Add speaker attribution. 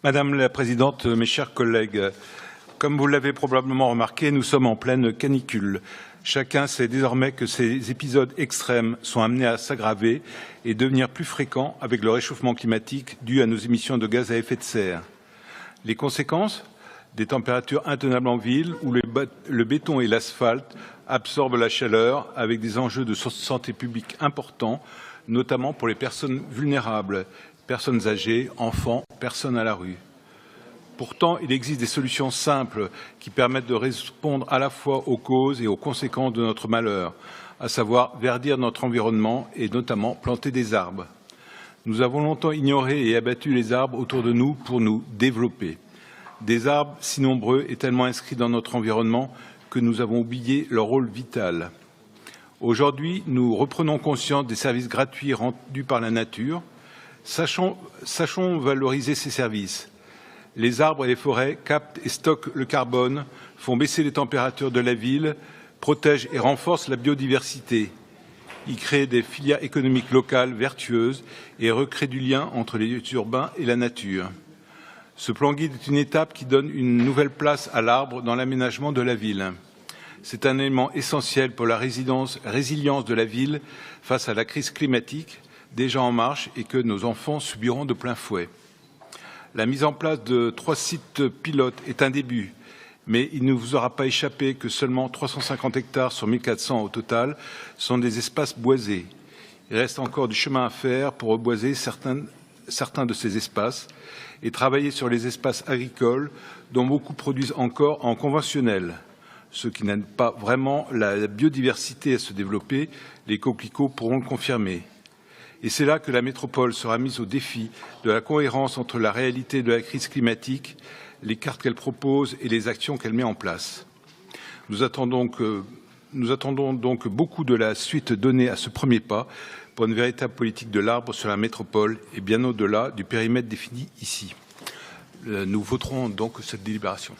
Speaker 1: Madame la Présidente, mes chers collègues, comme vous l'avez probablement remarqué, nous sommes en pleine canicule. Chacun sait désormais que ces épisodes extrêmes sont amenés à s'aggraver et devenir plus fréquents avec le réchauffement climatique dû à nos émissions de gaz à effet de serre. Les conséquences ? Des températures intenables en ville où le béton et l'asphalte absorbent la chaleur avec des enjeux de santé publique importants, notamment pour les personnes vulnérables, personnes âgées, enfants, personnes à la rue. Pourtant, il existe des solutions simples qui permettent de répondre à la fois aux causes et aux conséquences de notre malheur, à savoir verdir notre environnement et notamment planter des arbres. Nous avons longtemps ignoré et abattu les arbres autour de nous pour nous développer. Des arbres si nombreux et tellement inscrits dans notre environnement que nous avons oublié leur rôle vital. Aujourd'hui, nous reprenons conscience des services gratuits rendus par la nature. Sachons valoriser ces services. Les arbres et les forêts captent et stockent le carbone, font baisser les températures de la ville, protègent et renforcent la biodiversité. Ils créent des filières économiques locales vertueuses et recréent du lien entre les lieux urbains et la nature. Ce plan guide est une étape qui donne une nouvelle place à l'arbre dans l'aménagement de la ville. C'est un élément essentiel pour la résilience de la ville face à la crise climatique, déjà en marche et que nos enfants subiront de plein fouet. La mise en place de 3 sites pilotes est un début, mais il ne vous aura pas échappé que seulement 350 hectares sur 1400 au total sont des espaces boisés. Il reste encore du chemin à faire pour reboiser certains de ces espaces et travailler sur les espaces agricoles dont beaucoup produisent encore en conventionnel. Ceux qui n'aident pas vraiment la biodiversité à se développer, les coquelicots pourront le confirmer. Et c'est là que la métropole sera mise au défi de la cohérence entre la réalité de la crise climatique, les cartes qu'elle propose et les actions qu'elle met en place. Nous attendons donc beaucoup de la suite donnée à ce premier pas pour une véritable politique de l'arbre sur la métropole et bien au-delà du périmètre défini ici. Nous voterons donc cette délibération.